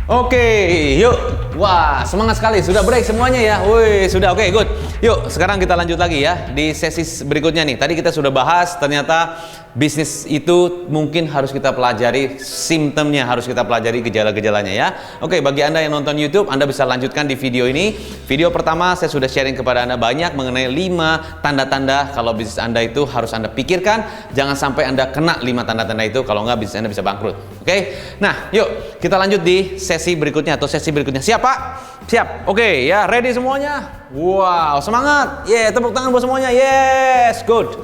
Oke, yuk. Wah, semangat sekali. Sudah break semuanya ya. Woi, sudah. Oke, good. Yuk, sekarang kita lanjut lagi ya di sesi berikutnya nih. Tadi kita sudah bahas ternyata bisnis itu mungkin harus kita pelajari simptomnya, harus kita pelajari gejala-gejalanya ya. Oke, bagi Anda yang nonton YouTube, Anda bisa lanjutkan di video ini. Video pertama saya sudah sharing kepada Anda banyak mengenai 5 tanda-tanda kalau bisnis Anda itu harus Anda pikirkan. Jangan sampai Anda kena 5 tanda-tanda itu, kalau nggak bisnis Anda bisa bangkrut. Oke, nah yuk kita lanjut di sesi berikutnya atau sesi berikutnya. Siap Pak? Siap? Oke ya, ready semuanya? Wow, semangat! Yeah, tepuk tangan buat semuanya. Yes, good.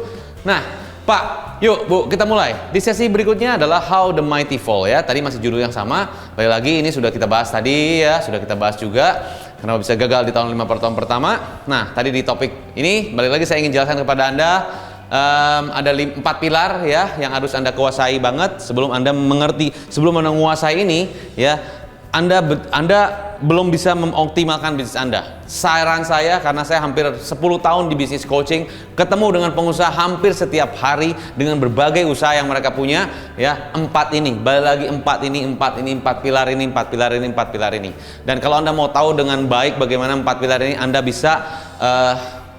Nah Pak, yuk Bu, kita mulai. Di sesi berikutnya adalah How the Mighty Fall ya. Tadi masih judul yang sama. Balik lagi, ini sudah kita bahas tadi ya. Sudah kita bahas juga kenapa bisa gagal di tahun 5 tahun pertama. Nah, tadi di topik ini, balik lagi saya ingin jelaskan kepada Anda. Ada 4 pilar ya yang harus Anda kuasai banget sebelum Anda mengerti, sebelum Anda menguasai ini ya. Anda belum bisa mengoptimalkan bisnis Anda. Saran saya, karena saya hampir 10 tahun di bisnis coaching, ketemu dengan pengusaha hampir setiap hari dengan berbagai usaha yang mereka punya ya. 4 ini, balik lagi 4 pilar ini. Dan kalau Anda mau tahu dengan baik bagaimana 4 pilar ini, Anda bisa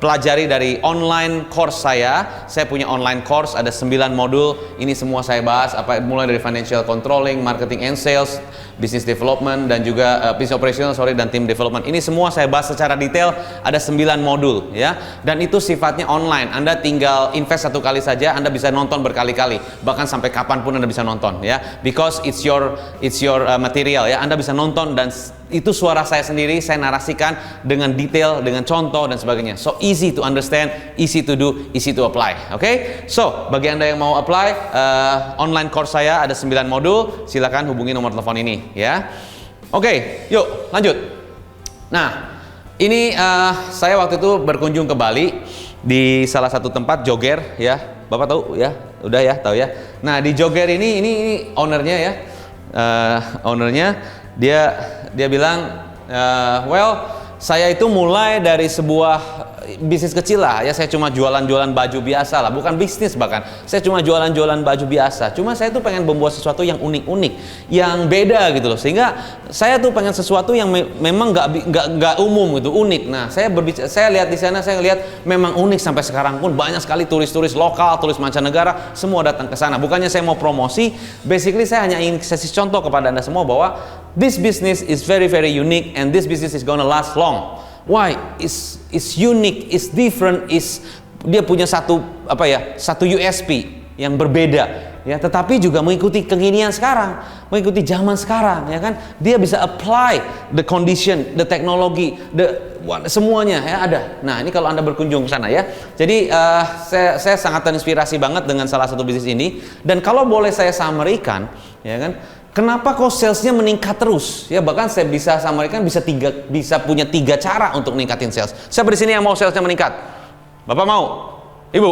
pelajari dari online course saya. Saya punya online course, ada 9 modul. Ini semua saya bahas, mulai dari financial controlling, marketing and sales, business development, dan juga business operational, dan team development. Ini semua saya bahas secara detail, ada 9 modul ya. Dan itu sifatnya online. Anda tinggal invest 1 kali saja, Anda bisa nonton berkali-kali, bahkan sampai kapanpun Anda bisa nonton ya. Because it's your material ya. Anda bisa nonton dan itu suara saya sendiri, saya narasikan dengan detail, dengan contoh dan sebagainya. So easy to understand, easy to do, easy to apply. Oke? So, bagi Anda yang mau apply online course saya ada 9 modul, silakan hubungi nomor telepon ini ya. Oke, yuk lanjut. Nah, ini saya waktu itu berkunjung ke Bali di salah satu tempat Joger ya. Bapak tahu ya? Udah ya, tahu ya. Nah, di Joger ini ownernya ya. Ownernya dia bilang, well, saya itu mulai dari sebuah bisnis kecil lah ya. Saya cuma jualan-jualan baju biasa lah, bukan bisnis bahkan. Saya cuma jualan-jualan baju biasa. Cuma saya tuh pengen membuat sesuatu yang unik-unik, yang beda gitu loh. Sehingga saya tuh pengen sesuatu yang memang nggak umum gitu, unik. Nah, saya lihat di sana, saya lihat memang unik sampai sekarang pun banyak sekali turis-turis lokal, turis mancanegara, semua datang ke sana. Bukannya saya mau promosi, basically saya hanya ingin kasih contoh kepada Anda semua bahwa this business is very very unique and this business is gonna last long. Why? It's unique, it's different, dia punya satu USP yang berbeda ya, tetapi juga mengikuti kekinian sekarang, mengikuti zaman sekarang ya kan. Dia bisa apply the condition, the technology, semuanya ya ada. Nah, ini kalau Anda berkunjung ke sana ya. Jadi saya sangat terinspirasi banget dengan salah satu bisnis ini. Dan kalau boleh saya summary-kan ya kan, kenapa kok salesnya meningkat terus? Ya, bahkan saya bisa summary-kan bisa punya 3 cara untuk meningkatin sales. Siapa di sini yang mau salesnya meningkat? Bapak mau? Ibu?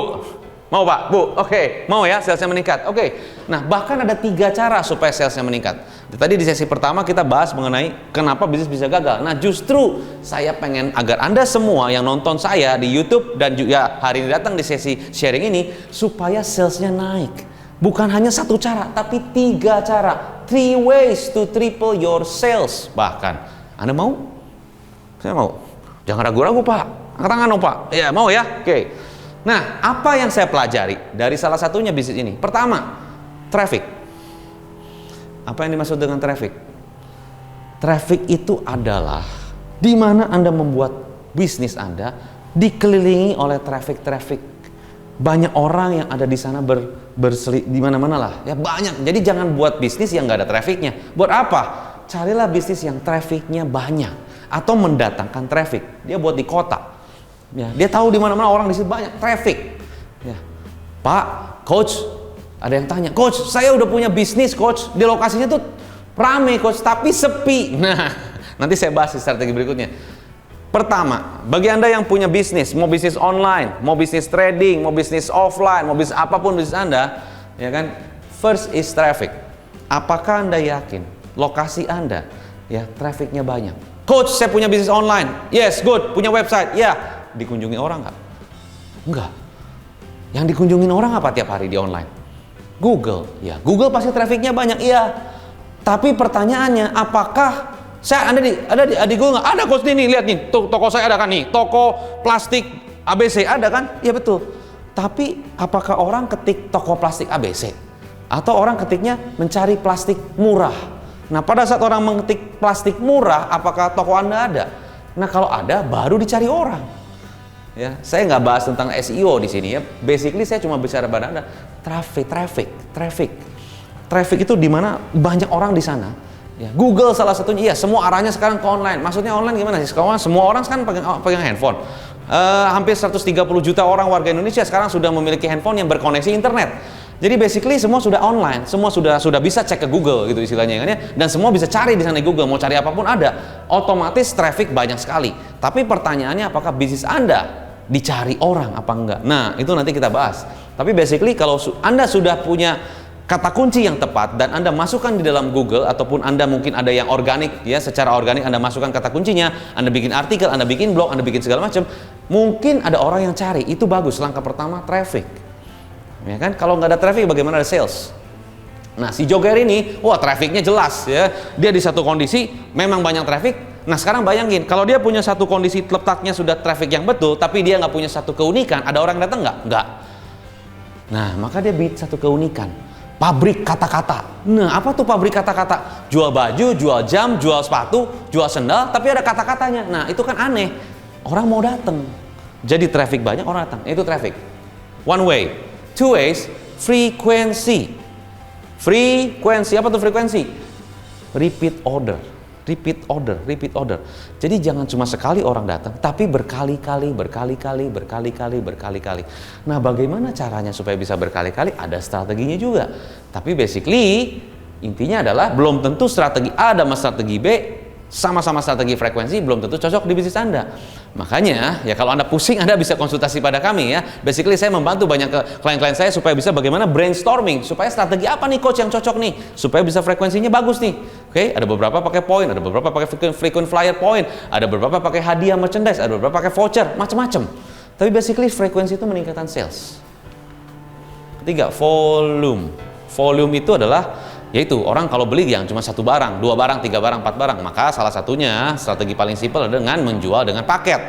Mau Pak? Bu? Oke, mau ya salesnya meningkat? Oke. Nah, bahkan ada 3 cara supaya salesnya meningkat. Tadi di sesi pertama kita bahas mengenai kenapa bisnis bisa gagal. Nah, justru saya pengen agar Anda semua yang nonton saya di YouTube dan juga hari ini datang di sesi sharing ini, supaya salesnya naik. Bukan hanya 1 cara, tapi 3 cara. 3 ways to triple your sales. Bahkan, Anda mau? Saya mau. Jangan ragu-ragu Pak. Angkat tangan dong Pak. Ya, mau ya? Oke. Nah, apa yang saya pelajari dari salah satunya bisnis ini? Pertama, traffic. Apa yang dimaksud dengan traffic? Traffic itu adalah di mana Anda membuat bisnis Anda dikelilingi oleh traffic. Banyak orang yang ada di sana di mana-mana lah ya, banyak. Jadi jangan buat bisnis yang nggak ada trafficnya. Buat apa? Carilah bisnis yang trafficnya banyak atau mendatangkan traffic. Dia buat di kota ya, dia tahu di mana-mana orang di situ banyak traffic ya. Pak, coach, ada yang tanya, coach, saya udah punya bisnis coach, di lokasinya tuh rame coach, tapi sepi. Nah, nanti saya bahas di strategi berikutnya. Pertama, bagi Anda yang punya bisnis, mau bisnis online, mau bisnis trading, mau bisnis offline, mau bisnis apapun bisnis Anda, ya kan? First is traffic. Apakah Anda yakin lokasi Anda ya trafficnya banyak? Coach, saya punya bisnis online. Yes, good. Punya website. Ya, dikunjungi orang nggak? Enggak. Yang dikunjungin orang apa tiap hari di online? Google. Ya, Google pasti trafficnya banyak. Iya. Tapi pertanyaannya, apakah ada di Google nggak? Ada coach nih, lihat nih, toko saya ada kan nih, toko plastik ABC ada kan? Iya betul. Tapi apakah orang ketik toko plastik ABC? Atau orang ketiknya mencari plastik murah? Nah, pada saat orang mengetik plastik murah, apakah toko Anda ada? Nah, kalau ada, baru dicari orang. Ya, saya nggak bahas tentang SEO di sini ya. Basically saya cuma bicara pada Anda traffic itu di mana banyak orang di sana. Ya, Google salah satunya. Iya, semua arahnya sekarang ke online. Maksudnya online gimana sih? Semua orang sekarang pegang handphone. Hampir 130 juta orang warga Indonesia sekarang sudah memiliki handphone yang berkoneksi internet. Jadi basically semua sudah online, semua sudah bisa cek ke Google gitu istilahnya kan ya. Dan semua bisa cari di sana di Google, mau cari apapun ada. Otomatis traffic banyak sekali. Tapi pertanyaannya, apakah bisnis Anda dicari orang apa enggak? Nah, itu nanti kita bahas. Tapi basically kalau Anda sudah punya kata kunci yang tepat dan Anda masukkan di dalam Google, ataupun Anda mungkin ada yang organik ya, secara organik Anda masukkan kata kuncinya, Anda bikin artikel, Anda bikin blog, Anda bikin segala macam, mungkin ada orang yang cari. Itu bagus. Langkah pertama traffic. Ya kan? Kalau nggak ada traffic bagaimana ada sales? Nah, si Joger ini, wah trafficnya jelas ya. Dia di satu kondisi memang banyak traffic. Nah, sekarang bayangin kalau dia punya satu kondisi letaknya sudah traffic yang betul, tapi dia nggak punya satu keunikan, ada orang datang nggak? Nggak. Nah, maka dia bikin satu keunikan. Pabrik kata-kata. Nah, apa tuh pabrik kata-kata? Jual baju, jual jam, jual sepatu, jual sendal, tapi ada kata-katanya. Nah, itu kan aneh. Orang mau datang. Jadi traffic banyak, orang datang. Itu traffic. One way. Two ways, frekuensi. Frekuensi, apa tuh frekuensi? Repeat order. Jadi jangan cuma sekali orang datang, tapi berkali-kali. Nah, bagaimana caranya supaya bisa berkali-kali? Ada strateginya juga. Tapi basically intinya adalah belum tentu strategi A dan strategi B sama-sama strategi frekuensi belum tentu cocok di bisnis Anda. Makanya ya kalau Anda pusing, Anda bisa konsultasi pada kami ya. Basically saya membantu banyak klien-klien saya supaya bisa bagaimana brainstorming, supaya strategi apa nih coach yang cocok nih, supaya bisa frekuensinya bagus nih. Oke, ada beberapa pakai poin, ada beberapa pakai frequent flyer point, ada beberapa pakai hadiah merchandise, ada beberapa pakai voucher, macam-macam. Tapi basically frekuensi itu meningkatkan sales. Ketiga, volume. Volume itu adalah yaitu orang kalau beli yang cuma satu barang, dua barang, tiga barang, empat barang, maka salah satunya strategi paling simpel adalah dengan menjual dengan paket.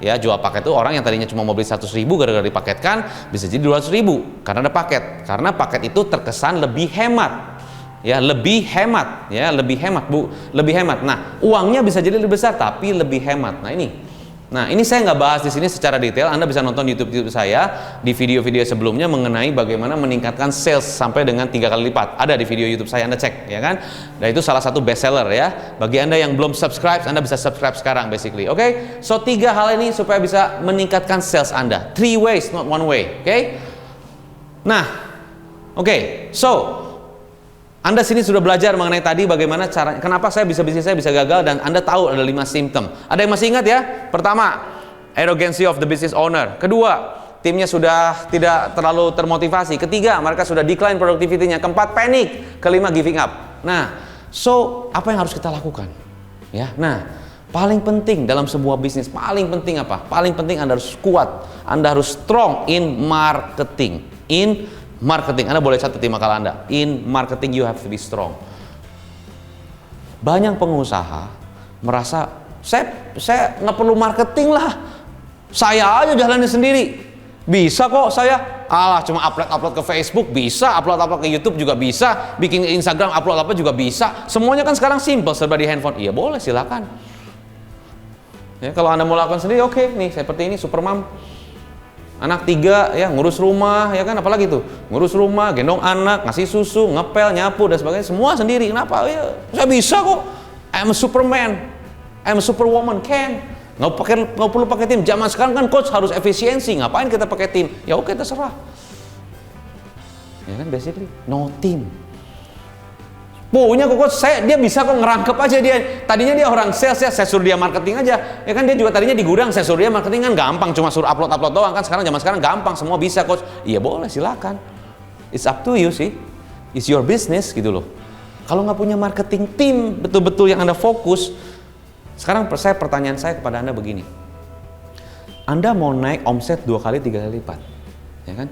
Ya, jual paket itu orang yang tadinya cuma mau beli 100.000 gara-gara dipaketkan bisa jadi 200.000 karena ada paket. Karena paket itu terkesan lebih hemat. Ya, lebih hemat, lebih hemat. Nah, uangnya bisa jadi lebih besar tapi lebih hemat. Nah, ini saya nggak bahas di sini secara detail. Anda bisa nonton YouTube saya di video-video sebelumnya mengenai bagaimana meningkatkan sales sampai dengan 3 kali lipat. Ada di video YouTube saya, Anda cek, ya kan? Dan itu salah satu best seller ya. Bagi Anda yang belum subscribe, Anda bisa subscribe sekarang basically. Oke? So 3 hal ini supaya bisa meningkatkan sales Anda. 3 ways, not 1 way. Oke? Nah, oke. So Anda sini sudah belajar mengenai tadi bagaimana caranya, kenapa bisnis saya bisa gagal, dan Anda tahu ada 5 simptom. Ada yang masih ingat ya? Pertama, arrogance of the business owner. Kedua, timnya sudah tidak terlalu termotivasi. Ketiga, mereka sudah decline productivity-nya. Keempat, panic. Kelima, giving up. Nah, so apa yang harus kita lakukan? Ya, nah, paling penting dalam sebuah bisnis, paling penting apa? Paling penting Anda harus kuat. Anda harus strong in marketing. Anda boleh catat di makalah Anda. In marketing you have to be strong. Banyak pengusaha merasa saya nggak perlu marketing lah. Saya aja jalanin sendiri. Bisa kok saya. Alah, cuma upload ke Facebook bisa, upload ke YouTube juga bisa, bikin Instagram upload apa juga bisa. Semuanya kan sekarang simple, serba di handphone. Iya boleh, silakan. Ya, kalau Anda mau lakukan sendiri, oke, nih seperti ini Supermom. Anak 3 ya, ngurus rumah ya kan, apalagi tuh ngurus rumah, gendong anak, ngasih susu, ngepel, nyapu dan sebagainya, semua sendiri. Kenapa? Ya saya bisa kok. I'm a Superman, I'm a Superwoman, can. Nggak perlu pakai tim. Zaman sekarang kan coach harus efisiensi, ngapain kita pakai tim? Ya oke, terserah. Ya kan, basically no team. Punya kok coach, dia bisa kok ngerangkep aja dia. Tadinya dia orang sales ya, saya suruh dia marketing aja. Ya kan, dia juga tadinya di gudang, saya suruh dia marketing kan gampang, cuma suruh upload doang kan. Zaman sekarang gampang, semua bisa coach. Iya boleh, silakan. It's up to you sih. It's your business gitu loh. Kalau nggak punya marketing tim betul-betul yang Anda fokus. Sekarang pertanyaan saya kepada Anda begini. Anda mau naik omset 2 kali, 3 kali lipat. Ya kan?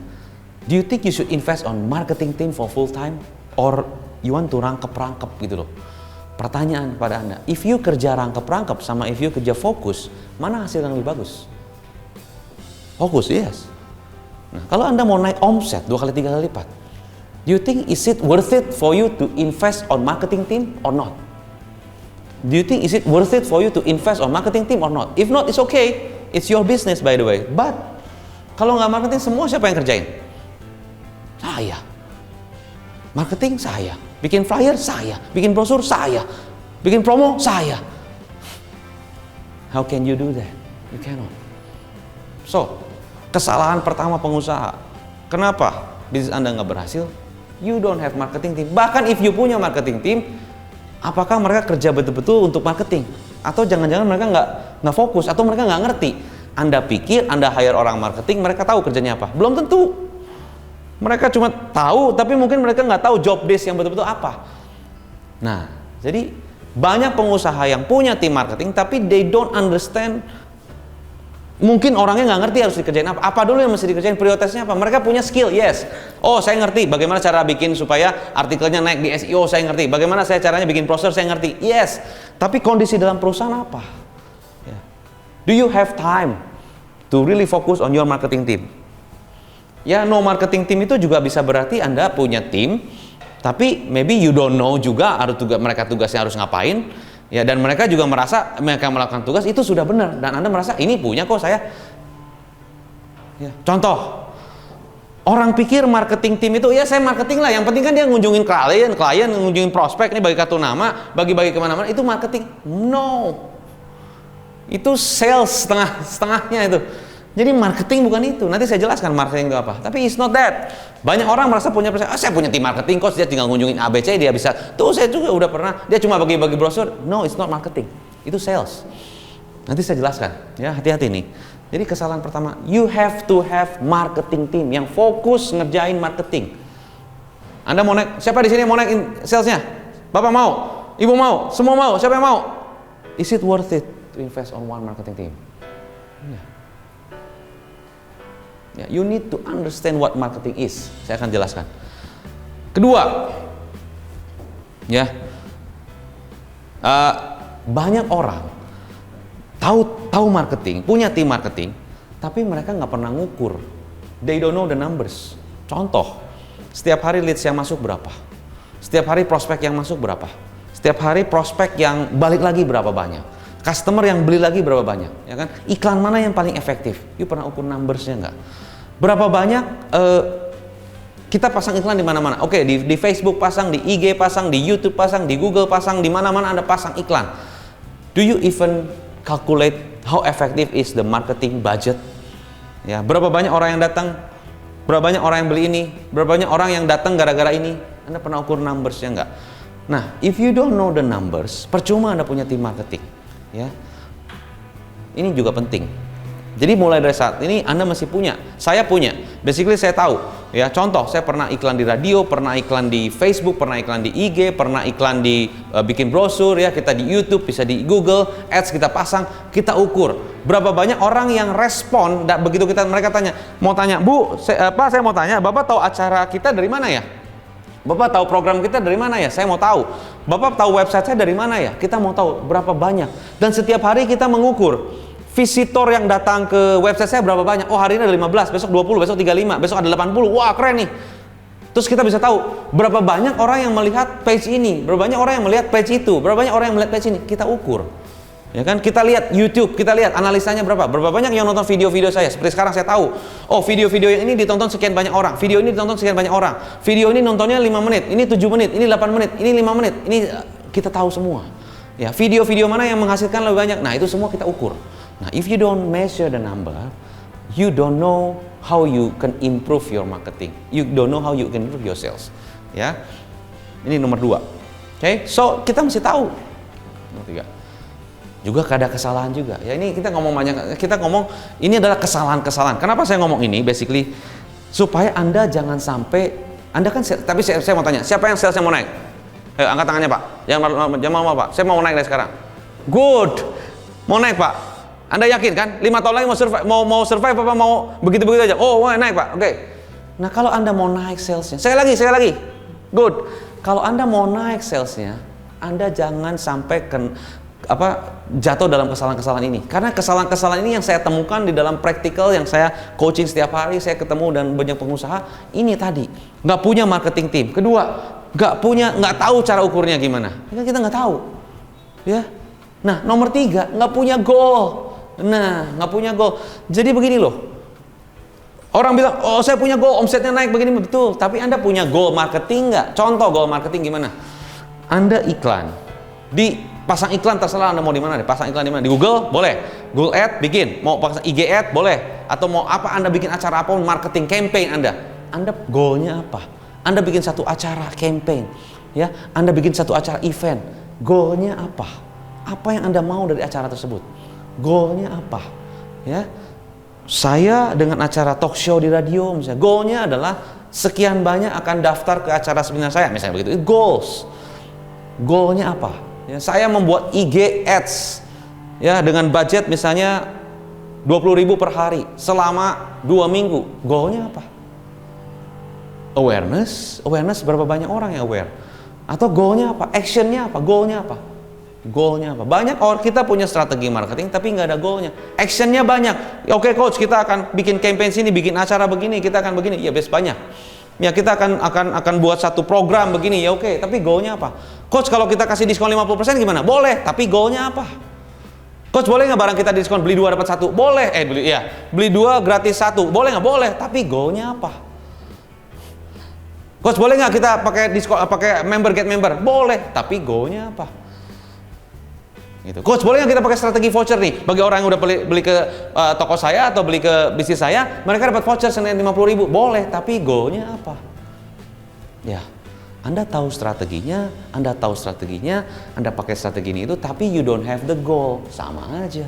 Do you think you should invest on marketing team for full time? Or you want to rangkep-rangkep gitu loh. Pertanyaan kepada Anda, if you kerja rangkep-rangkep sama if you kerja fokus, mana hasil yang lebih bagus? Fokus, yes. Nah, kalau Anda mau naik omset 2 kali 3 kali lipat, do you think is it worth it for you to invest on marketing team or not? Do you think is it worth it for you to invest on marketing team or not? If not, it's okay. It's your business by the way. But kalau nggak marketing, semua siapa yang kerjain? Saya. Marketing saya. Bikin flyer saya. Bikin brosur saya. Bikin promo saya. How can you do that? You cannot. So, kesalahan pertama pengusaha. Kenapa bisnis Anda nggak berhasil? You don't have marketing team. Bahkan if you punya marketing team, apakah mereka kerja betul-betul untuk marketing? Atau jangan-jangan mereka nggak fokus, atau mereka nggak ngerti? Anda pikir Anda hire orang marketing, mereka tahu kerjanya apa? Belum tentu. Mereka cuma tahu, tapi mungkin mereka nggak tahu job desk yang betul-betul apa. Nah, jadi banyak pengusaha yang punya tim marketing, tapi they don't understand. Mungkin orangnya nggak ngerti harus dikerjain apa. Apa dulu yang mesti dikerjain, prioritasnya apa. Mereka punya skill, yes. Oh, saya ngerti bagaimana cara bikin supaya artikelnya naik di SEO, saya ngerti. Bagaimana saya caranya bikin browser, saya ngerti. Yes. Tapi kondisi dalam perusahaan apa? Do you have time to really focus on your marketing team? Ya, no marketing team itu juga bisa berarti Anda punya tim, tapi maybe you don't know juga mereka tugasnya harus ngapain. Ya, dan mereka juga merasa mereka melakukan tugas itu sudah benar, dan Anda merasa ini punya kok saya. Ya, contoh, orang pikir marketing tim itu ya saya marketing lah, yang penting kan dia ngunjungin klien, ngunjungin prospek, ini bagi kartu nama, bagi-bagi kemana-mana, itu marketing. No, itu sales setengahnya itu. Jadi marketing bukan itu. Nanti saya jelaskan marketing itu apa. Tapi it's not that. Banyak orang merasa punya saya punya tim marketing kok, dia tinggal ngunjungin ABC, dia bisa. Tuh saya juga udah pernah. Dia cuma bagi-bagi brosur. No, it's not marketing. Itu sales. Nanti saya jelaskan. Ya, hati-hati nih. Jadi kesalahan pertama, you have to have marketing team yang fokus ngerjain marketing. Anda mau naik, siapa di sini mau naik salesnya? Bapak mau? Ibu mau? Semua mau? Siapa yang mau? Is it worth it to invest on one marketing team? Yeah. Ya, you need to understand what marketing is. Saya akan jelaskan. Kedua, ya, banyak orang tahu marketing, punya tim marketing, tapi mereka nggak pernah ngukur. They don't know the numbers. Contoh, setiap hari leads yang masuk berapa? Setiap hari prospek yang masuk berapa? Setiap hari prospek yang balik lagi berapa banyak? Customer yang beli lagi berapa banyak? Ya kan? Iklan mana yang paling efektif? You pernah ukur numbersnya nggak? Berapa banyak kita pasang iklan di mana-mana? Oke, di Facebook pasang, di IG pasang, di YouTube pasang, di Google pasang, di mana-mana Anda pasang iklan. Do you even calculate how effective is the marketing budget? Ya, berapa banyak orang yang datang? Berapa banyak orang yang beli ini? Berapa banyak orang yang datang gara-gara ini? Anda pernah ukur numbersnya nggak? Nah, if you don't know the numbers, percuma Anda punya tim marketing. Ya, ini juga penting. Jadi mulai dari saat ini Anda masih punya, saya punya. Basically saya tahu, ya. Contoh, saya pernah iklan di radio, pernah iklan di Facebook, pernah iklan di IG, pernah iklan di bikin brosur, ya. Kita di YouTube, bisa di Google Ads kita pasang, kita ukur. Berapa banyak orang yang respon? Begitu mereka mau tanya, Bu, saya mau tanya, Bapak tahu acara kita dari mana ya? Bapak tahu program kita dari mana ya? Saya mau tahu. Bapak tahu website saya dari mana ya? Kita mau tahu berapa banyak. Dan setiap hari kita mengukur. Visitor yang datang ke website saya berapa banyak? Oh, hari ini ada 15, besok 20, besok 35, besok ada 80. Wah, keren nih. Terus kita bisa tahu berapa banyak orang yang melihat page ini, berapa banyak orang yang melihat page itu, berapa banyak orang yang melihat page ini. Kita ukur. Ya kan? Kita lihat YouTube, kita lihat analisanya berapa. Berapa banyak yang nonton video-video saya. Seperti sekarang saya tahu, oh, video-video yang ini ditonton sekian banyak orang. Video ini ditonton sekian banyak orang. Video ini nontonnya 5 menit, ini 7 menit, ini 8 menit, ini 5 menit. Ini kita tahu semua. Ya, video-video mana yang menghasilkan lebih banyak. Nah, itu semua kita ukur. Nah, if you don't measure the number, you don't know how you can improve your marketing. You don't know how you can improve your sales. Ya, ini nomor 2. Oke, so kita mesti tahu. Nomor 3. Juga ada kesalahan juga. Ya, ini kita ngomong banyak. Kita ngomong ini adalah kesalahan-kesalahan. Kenapa saya ngomong ini? Basically supaya Anda jangan sampai Anda kan. Tapi saya mau tanya, siapa yang salesnya mau naik? Ayo, angkat tangannya, Pak. Jangan mau, Pak. Saya mau naik dari sekarang. Good. Mau naik, Pak. Anda yakin kan? 5 tahun lagi mau survive apa mau begitu-begitu aja? Oh, naik, Pak. Oke. Nah, kalau Anda mau naik salesnya, saya lagi. Good. Kalau Anda mau naik salesnya, Anda jangan sampai jatuh dalam kesalahan-kesalahan ini. Karena kesalahan-kesalahan ini yang saya temukan di dalam praktikal yang saya coaching setiap hari, saya ketemu dan banyak pengusaha. Ini tadi, nggak punya marketing team. Kedua, nggak tahu cara ukurnya gimana. Kita nggak tahu, ya. Nah, nomor 3, nggak punya goal. Nggak punya goal. Jadi begini loh. Orang bilang, oh saya punya goal, omsetnya naik begini, betul. Tapi Anda punya goal marketing nggak? Contoh goal marketing gimana? Anda iklan, pasang iklan terserah Anda mau di mana deh. Pasang iklan di mana? Di Google, boleh. Google Ad, bikin. Mau pasang IG Ad, boleh. Atau mau apa Anda bikin acara apa, marketing campaign Anda. Anda goalnya apa? Anda bikin satu acara campaign, ya. Anda bikin satu acara event. Goalnya apa? Apa yang Anda mau dari acara tersebut? Goalnya apa? Ya. Saya dengan acara talk show di radio misalnya, goalnya adalah sekian banyak akan daftar ke acara seminar saya, misalnya begitu. Itu goals. Goalnya apa? Ya, saya membuat IG ads, ya, dengan budget misalnya 20.000 per hari selama 2 minggu. Goalnya apa? Awareness berapa banyak orang yang aware? Atau goalnya apa? Actionnya apa? Goalnya apa? Goalnya apa? Banyak orang kita punya strategi marketing tapi nggak ada goalnya. Actionnya banyak. Oke coach, kita akan bikin campaign sini, bikin acara begini, kita akan begini. Ya best banyak. Ya kita akan buat satu program begini. Ya oke, tapi goalnya apa? Coach, kalau kita kasih diskon 50% gimana? Boleh, tapi goalnya apa? Coach, boleh nggak barang kita diskon beli 2 dapat 1? Boleh. Beli 2 gratis 1. Boleh nggak? Boleh, tapi goalnya apa? Coach, boleh nggak kita pakai diskon, pakai member get member? Boleh, tapi goalnya apa? Gitu. Coach, boleh nggak kita pakai strategi voucher nih? Bagi orang yang udah beli ke toko saya atau beli ke bisnis saya, mereka dapat voucher senilai 50.000. Boleh, tapi goalnya apa? Ya, Anda tahu strateginya, Anda pakai strategi ini itu, tapi you don't have the goal. Sama aja.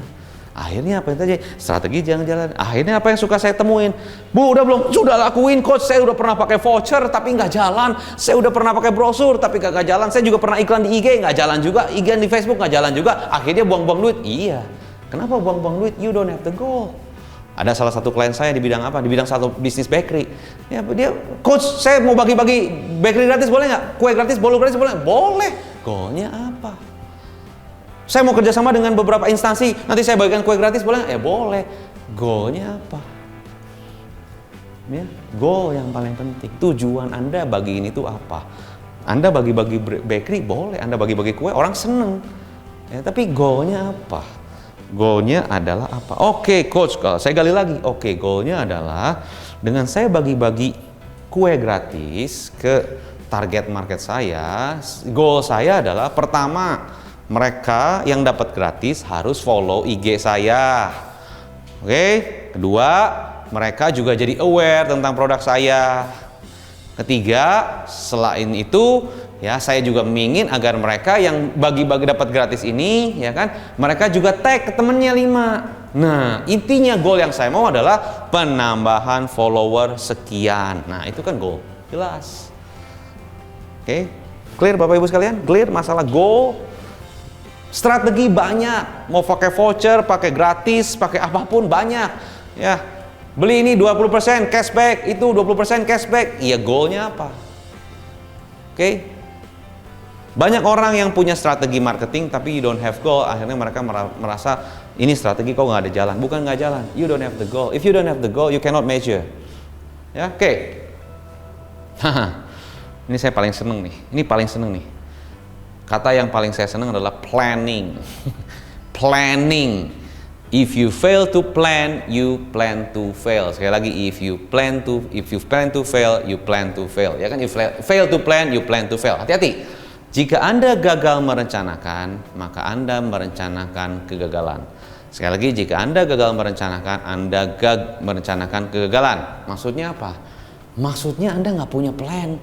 Akhirnya apa yang terjadi? Strategi jangan jalan. Akhirnya apa yang suka saya temuin? Bu, udah belum? Sudah lakuin coach, saya udah pernah pakai voucher tapi nggak jalan. Saya udah pernah pakai brosur tapi nggak jalan. Saya juga pernah iklan di IG nggak jalan juga. Iklan di Facebook nggak jalan juga. Akhirnya buang-buang duit. Iya. Kenapa buang-buang duit? You don't have the goal. Ada salah satu klien saya di bidang apa? Di bidang satu bisnis bakery. Ya, dia, coach, saya mau bagi-bagi bakery gratis boleh nggak? Kue gratis, bolu gratis boleh? Boleh. Goalnya apa? Saya mau kerjasama dengan beberapa instansi, nanti saya bagikan kue gratis boleh nggak? Boleh. Goalnya apa? Ya, goal yang paling penting. Tujuan Anda bagi ini tuh apa? Anda bagi-bagi bakery boleh, Anda bagi-bagi kue orang seneng. Ya, tapi goalnya apa? Goalnya adalah apa? Oke, coach, kalau saya gali lagi. Oke, goalnya adalah dengan saya bagi-bagi kue gratis ke target market saya, goal saya adalah pertama, mereka yang dapat gratis harus follow IG saya. Oke, kedua, mereka juga jadi aware tentang produk saya. Ketiga, selain itu, ya saya juga ingin agar mereka yang bagi-bagi dapat gratis ini, ya kan, mereka juga tag ke temennya 5. Nah, intinya goal yang saya mau adalah penambahan follower sekian. Nah, itu kan goal, jelas. Oke, clear Bapak Ibu sekalian? Clear masalah goal? Strategi banyak, mau pakai voucher, pakai gratis, pakai apapun banyak. Ya, beli ini 20% cashback, itu 20% cashback. Iya, goalnya apa? Oke. Banyak orang yang punya strategi marketing tapi you don't have goal, akhirnya mereka merasa ini strategi kok nggak ada jalan. Bukan nggak jalan, you don't have the goal. If you don't have the goal, you cannot measure. Ya, oke. Ini saya paling seneng nih. Ini paling seneng nih. Kata yang paling saya senang adalah planning. Planning. If you fail to plan, you plan to fail. Sekali lagi, if you plan to fail, you plan to fail. Ya kan, if fail to plan, you plan to fail. Hati-hati. Jika Anda gagal merencanakan, maka Anda merencanakan kegagalan. Sekali lagi, jika Anda gagal merencanakan, Anda merencanakan kegagalan. Maksudnya apa? Maksudnya Anda nggak punya plan.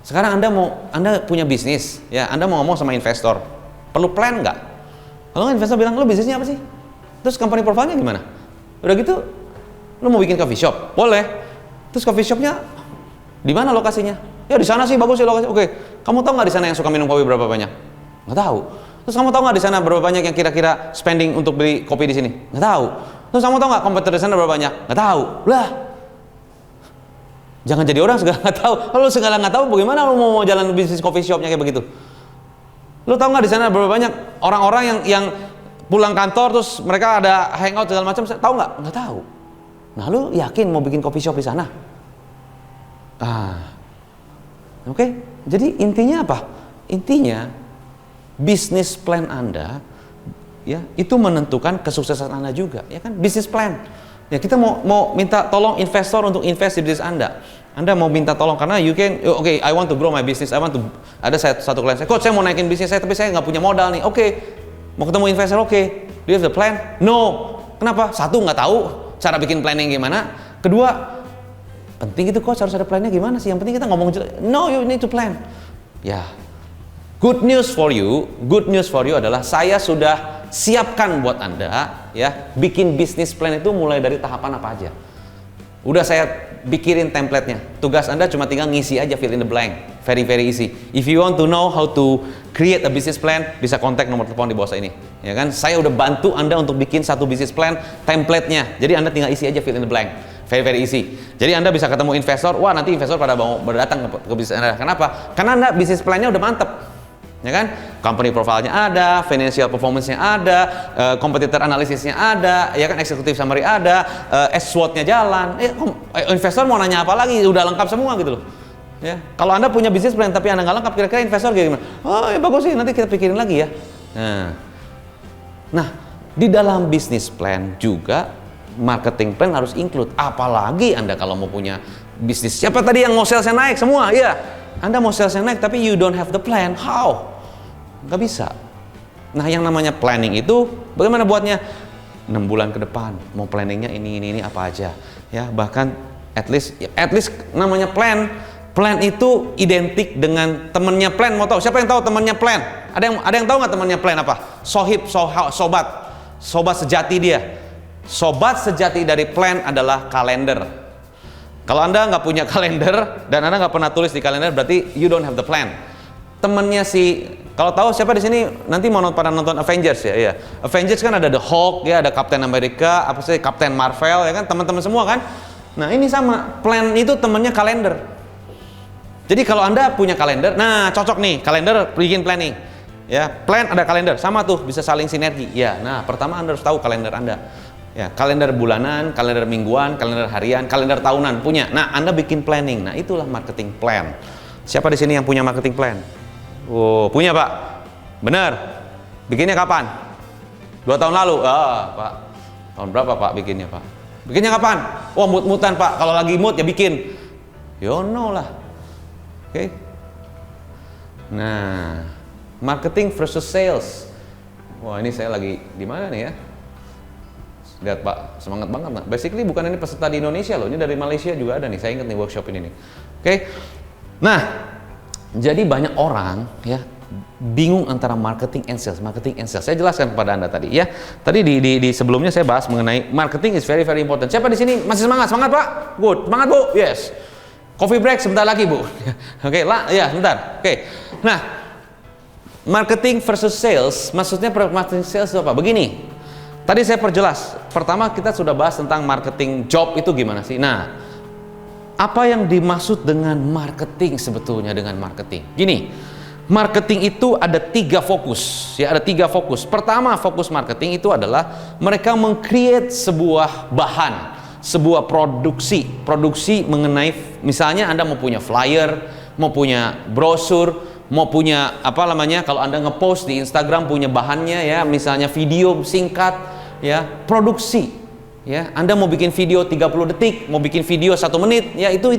Sekarang Anda punya bisnis, ya, Anda mau ngomong sama investor, perlu plan nggak? Kalau investor bilang, lo bisnisnya apa sih? Terus company profile-nya gimana? Udah gitu, lo mau bikin coffee shop? Boleh. Terus coffee shopnya di mana lokasinya? Ya di sana sih bagus sih lokasi. Oke, kamu tahu nggak di sana yang suka minum kopi berapa banyak? Nggak tahu. Terus kamu tahu nggak di sana berapa banyak yang kira-kira spending untuk beli kopi di sini? Nggak tahu. Terus kamu tahu nggak kompetitor di sana berapa banyak? Nggak tahu. Lah, Jangan jadi orang segala nggak tahu. Kalau segala nggak tahu, bagaimana lu mau jalan bisnis coffee shopnya kayak begitu? Lu tahu nggak di sana berapa banyak orang-orang yang pulang kantor terus mereka ada hangout segala macam? Tahu nggak? Nggak tahu. Nah, lu yakin mau bikin coffee shop di sana? Oke. Jadi intinya apa? Intinya bisnis plan Anda, ya, itu menentukan kesuksesan Anda juga, ya kan? Bisnis plan. Ya, kita mau minta tolong investor untuk invest di bisnis Anda. Anda mau minta tolong karena okay, I want to grow my business. Ada satu klien saya, coach, saya mau naikin bisnis saya tapi saya nggak punya modal nih. Oke. Mau ketemu investor, oke. Do you have the plan? No. Kenapa? Satu, nggak tahu cara bikin planning gimana. Kedua, penting itu coach, harus ada plannya gimana sih? Yang penting kita ngomong jelas. No, you need to plan. Ya. Good news for you adalah saya sudah siapkan buat Anda, ya, bikin bisnis plan itu mulai dari tahapan apa aja. Udah saya bikirin template-nya. Tugas Anda cuma tinggal ngisi aja, fill in the blank. Very easy. If you want to know how to create a business plan, bisa kontak nomor telepon di bawah saya ini. Ya kan? Saya udah bantu Anda untuk bikin satu business plan, template-nya. Jadi Anda tinggal isi aja, fill in the blank. Very easy. Jadi Anda bisa ketemu investor. Wah, nanti investor pada mau berdatang ke bisnis Anda. Kenapa? Karena Anda bisnis plan-nya udah mantep. Ya kan? Company profile-nya ada, financial performance-nya ada, competitor analisisnya ada, ya kan, executive summary ada, SWOT-nya jalan. Investor mau nanya apa lagi? Udah lengkap semua gitu loh. Ya. Kalau Anda punya bisnis plan tapi Anda nggak lengkap, kira-kira investor gimana? Oh, ya bagus sih, nanti kita pikirin lagi ya. Nah, di dalam bisnis plan juga marketing plan harus include. Apalagi Anda kalau mau punya bisnis. Siapa tadi yang mau salesnya naik semua? Iya. Anda mau salesnya naik tapi you don't have the plan. How? Nggak bisa. Nah, yang namanya planning itu bagaimana buatnya? 6 bulan ke depan mau planningnya ini apa aja, ya. Bahkan at least namanya plan itu identik dengan temennya plan. Mau tahu siapa yang tahu temennya plan? Ada yang tahu nggak temennya plan apa? Sobat sejati dia. Sobat sejati dari plan adalah kalender. Kalau Anda nggak punya kalender dan Anda nggak pernah tulis di kalender, berarti you don't have the plan. Temennya kalau tahu siapa di sini nanti mau pada nonton Avengers ya, ya. Avengers kan ada The Hulk, ya, ada Captain America, Captain Marvel, ya kan, teman-teman semua kan. Nah, ini sama, plan itu temennya kalender. Jadi kalau Anda punya kalender, nah cocok nih, kalender bikin planning. Ya, plan ada kalender, sama tuh, bisa saling sinergi. Ya, nah pertama Anda harus tahu kalender Anda. Ya, kalender bulanan, kalender mingguan, kalender harian, kalender tahunan punya. Nah, Anda bikin planning. Nah, itulah marketing plan. Siapa di sini yang punya marketing plan? Oh, punya Pak? Benar? Bikinnya kapan? 2 tahun lalu? Pak. Tahun berapa Pak bikinnya Pak? Bikinnya kapan? Oh, mut-mutan Pak. Kalau lagi mood ya bikin. No lah. Oke. Nah, marketing versus sales. Wah, ini saya lagi di mana nih ya? Lihat Pak, semangat banget Pak. Basically bukan ini peserta di Indonesia loh. Ini dari Malaysia juga ada nih. Saya ingat nih workshop ini nih. Oke. Nah, jadi banyak orang ya bingung antara marketing and sales. Saya jelaskan kepada Anda tadi ya. Tadi di sebelumnya saya bahas mengenai marketing is very important. Siapa di sini masih semangat? Semangat Pak? Good. Semangat Bu? Yes. Coffee break sebentar lagi Bu. Oke, ya sebentar. Oke. Nah, marketing versus sales, maksudnya marketing sales itu apa? Begini. Tadi saya perjelas. Pertama kita sudah bahas tentang marketing job itu gimana sih. Nah, apa yang dimaksud dengan marketing sebetulnya dengan marketing? Gini, marketing itu ada 3 fokus, ya, ada 3 fokus. Pertama, fokus marketing itu adalah mereka meng-create sebuah bahan, sebuah produksi mengenai, misalnya Anda mau punya flyer, mau punya brosur, mau punya apa namanya, kalau Anda nge-post di Instagram punya bahannya ya, misalnya video singkat, ya, produksi. Ya, Anda mau bikin video 30 detik, mau bikin video 1 menit, ya itu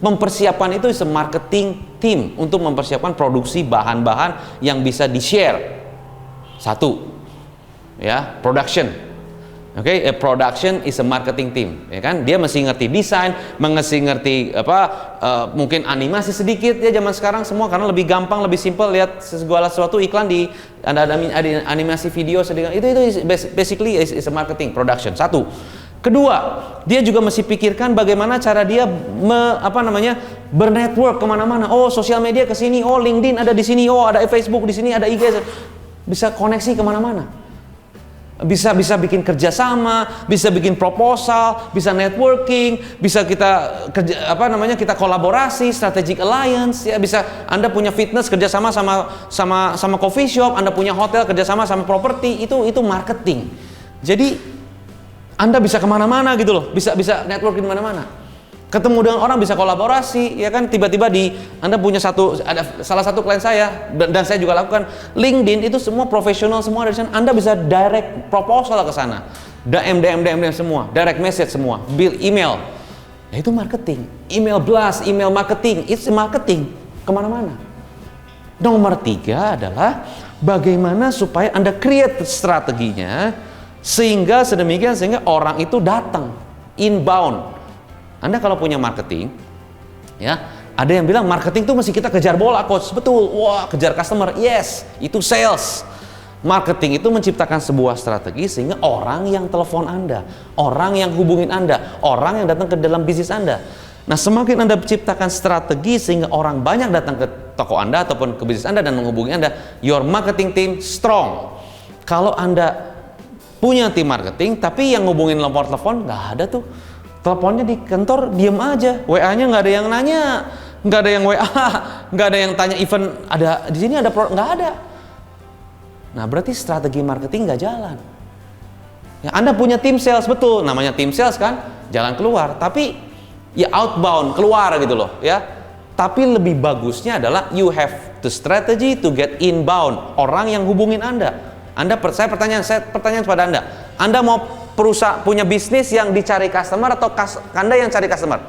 mempersiapkan itu marketing team untuk mempersiapkan produksi bahan-bahan yang bisa di-share. 1. Ya, production. Oke, production is a marketing team, ya kan? Dia mesti ngerti desain, mesti ngerti mungkin animasi sedikit ya zaman sekarang semua karena lebih gampang, lebih simpel lihat segala sesuatu iklan ada animasi video sedikit. Itu basically is a marketing production. 1. Kedua, dia juga mesti pikirkan bagaimana cara dia bernetwork kemana-mana. Oh, sosial media ke sini, oh LinkedIn ada di sini, oh ada Facebook di sini, ada IG, bisa koneksi kemana-mana. bisa bikin kerjasama, bisa bikin proposal, bisa networking, bisa kita kita kolaborasi, strategic alliance, ya bisa Anda punya fitness kerjasama sama coffee shop, Anda punya hotel kerjasama sama properti, itu marketing. Jadi Anda bisa kemana-mana gitu loh, bisa networking mana-mana. Ketemu dengan orang, bisa kolaborasi, ya kan? Tiba-tiba Anda punya salah satu klien saya dan saya juga lakukan, LinkedIn itu semua profesional semua dari sana. Anda bisa direct proposal ke sana, DM semua, direct message semua, bill email. Ya itu marketing, email blast, email marketing, it's marketing kemana-mana. Nomor 3 adalah bagaimana supaya Anda create strateginya sehingga orang itu datang inbound. Anda kalau punya marketing, ya, ada yang bilang marketing tuh mesti kita kejar bola, coach. Betul, wah, kejar customer, yes, itu sales. Marketing itu menciptakan sebuah strategi sehingga orang yang telepon Anda, orang yang hubungin Anda, orang yang datang ke dalam bisnis Anda. Nah, semakin Anda ciptakan strategi sehingga orang banyak datang ke toko Anda ataupun ke bisnis Anda dan menghubungi Anda, your marketing team strong. Kalau Anda punya tim marketing, tapi yang ngubungin nomor telepon nggak ada tuh. Teleponnya di kantor diem aja, WA-nya nggak ada yang nanya, nggak ada yang WA, nggak ada yang tanya event ada di sini ada produk, nggak ada. Nah berarti strategi marketing nggak jalan. Ya, Anda punya tim sales, betul, namanya tim sales kan, jalan keluar, tapi ya outbound keluar gitu loh, ya. Tapi lebih bagusnya adalah you have the strategy to get inbound, orang yang hubungin Anda. Saya pertanyaan kepada Anda mau punya bisnis yang dicari customer atau Anda yang cari customer?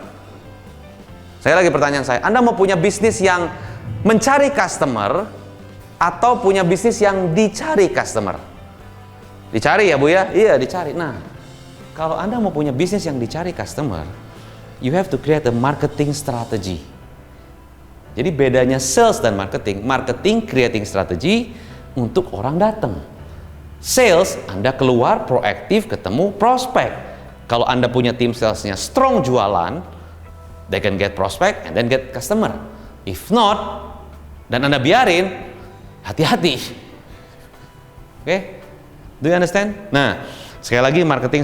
Saya lagi pertanyaan saya, Anda mau punya bisnis yang mencari customer atau punya bisnis yang dicari customer? Dicari ya Bu ya? Iya dicari. Nah, kalau Anda mau punya bisnis yang dicari customer, you have to create a marketing strategy. Jadi bedanya sales dan marketing creating strategy untuk orang datang. Sales, Anda keluar proaktif ketemu prospek. Kalau Anda punya tim salesnya strong jualan, they can get prospect and then get customer. If not, dan Anda biarin, hati-hati. Oke? Do you understand? Nah, sekali lagi marketing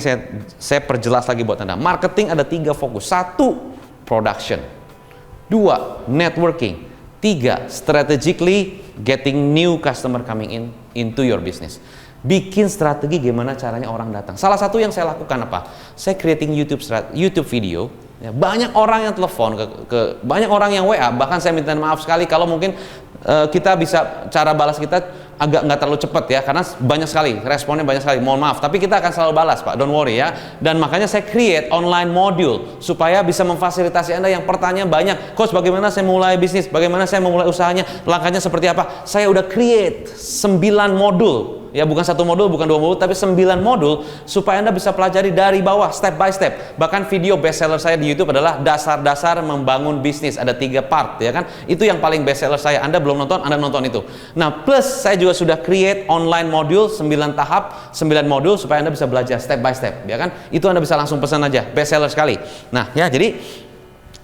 saya perjelas lagi buat Anda. Marketing ada 3 fokus. 1, production. 2, networking. 3, strategically getting new customer coming into your business. Bikin strategi gimana caranya orang datang. Salah satu yang saya lakukan apa? Saya creating YouTube video. Ya, banyak orang yang telepon banyak orang yang WA. Bahkan saya minta maaf sekali kalau mungkin kita bisa cara balas kita agak nggak terlalu cepat ya, karena banyak sekali responnya, banyak sekali. Mohon maaf, tapi kita akan selalu balas Pak. Don't worry ya. Dan makanya saya create online module supaya bisa memfasilitasi Anda yang pertanyaan banyak. Coach, bagaimana saya mulai bisnis? Bagaimana saya memulai usahanya? Langkahnya seperti apa? Saya udah create 9 modul. Ya, bukan 1 modul, bukan 2 modul, tapi 9 modul supaya Anda bisa pelajari dari bawah, step by step. Bahkan video bestseller saya di YouTube adalah dasar-dasar membangun bisnis. Ada 3 part, ya kan? Itu yang paling bestseller saya. Anda belum nonton, Anda nonton itu. Nah, plus saya juga sudah create online modul 9 tahap, 9 modul supaya Anda bisa belajar step by step, ya kan? Itu Anda bisa langsung pesan aja, bestseller sekali. Nah, ya jadi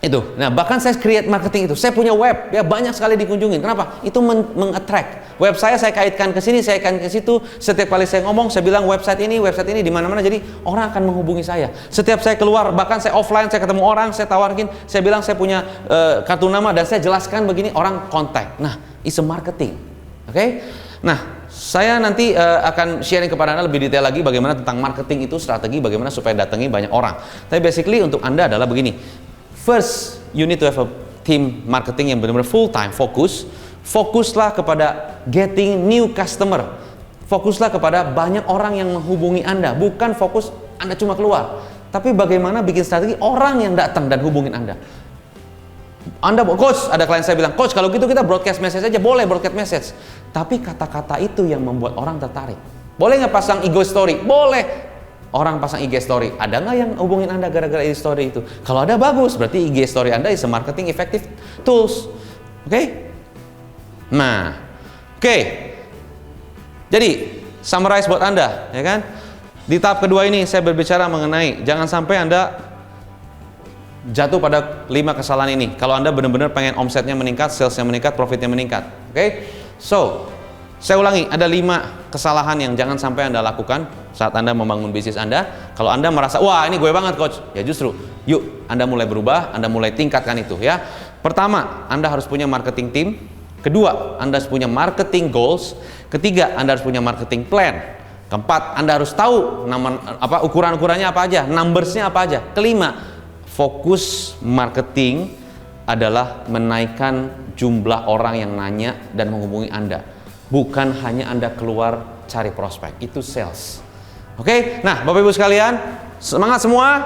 itu. Nah, bahkan saya create marketing itu. Saya punya web, ya banyak sekali dikunjungin. Kenapa? Itu meng-attract. Web saya kaitkan ke sini, saya kaitkan ke situ. Setiap kali saya ngomong, saya bilang website ini di mana-mana. Jadi orang akan menghubungi saya. Setiap saya keluar, bahkan saya offline, saya ketemu orang, saya tawarkan, saya bilang saya punya kartu nama dan saya jelaskan begini, orang kontak. Nah, it's a marketing. Oke? Nah, saya nanti akan sharing kepada Anda lebih detail lagi bagaimana tentang marketing itu, strategi bagaimana supaya datangi banyak orang. Tapi basically untuk Anda adalah begini. First, you need to have a team marketing yang benar-benar full time fokus. Fokuslah kepada getting new customer. Fokuslah kepada banyak orang yang menghubungi Anda. Bukan fokus Anda cuma keluar, tapi bagaimana bikin strategi orang yang datang dan hubungin Anda. Coach, ada klien saya bilang, Coach, kalau gitu kita broadcast message aja. Boleh broadcast message, tapi kata-kata itu yang membuat orang tertarik. Boleh nggak pasang ego story? Boleh. Orang pasang IG story, ada nggak yang hubungin Anda gara-gara IG story itu? Kalau ada, bagus, berarti IG story Anda is a marketing effective tools. Oke? Nah, oke. Jadi, summarize buat Anda, ya kan? Di tahap kedua ini saya berbicara mengenai jangan sampai Anda jatuh pada 5 kesalahan ini. Kalau Anda benar-benar pengen omsetnya meningkat, salesnya meningkat, profitnya meningkat. Oke? So, Saya ulangi, ada 5 kesalahan yang jangan sampai Anda lakukan saat Anda membangun bisnis Anda. Kalau Anda merasa, wah ini gue banget coach, ya justru, yuk Anda mulai berubah, Anda mulai tingkatkan itu ya. Pertama, Anda harus punya marketing team. Kedua, Anda harus punya marketing goals. Ketiga, Anda harus punya marketing plan. Keempat, Anda harus tahu ukuran-ukurannya apa aja, numbersnya apa aja. Kelima, fokus marketing adalah menaikkan jumlah orang yang nanya dan menghubungi Anda. Bukan hanya Anda keluar cari prospek, itu sales. Oke, nah Bapak Ibu sekalian, semangat semua.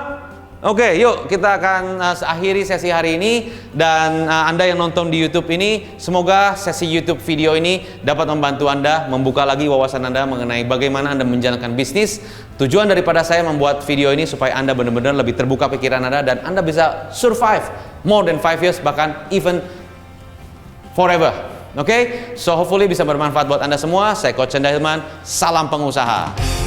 Oke, yuk kita akan akhiri sesi hari ini. Dan Anda yang nonton di YouTube ini, semoga sesi YouTube video ini dapat membantu Anda membuka lagi wawasan Anda mengenai bagaimana Anda menjalankan bisnis. Tujuan daripada saya membuat video ini supaya Anda benar-benar lebih terbuka pikiran Anda dan Anda bisa survive more than 5 years, bahkan even forever. Oke, so hopefully bisa bermanfaat buat Anda semua. Saya Coach Chandra Hilman, salam pengusaha.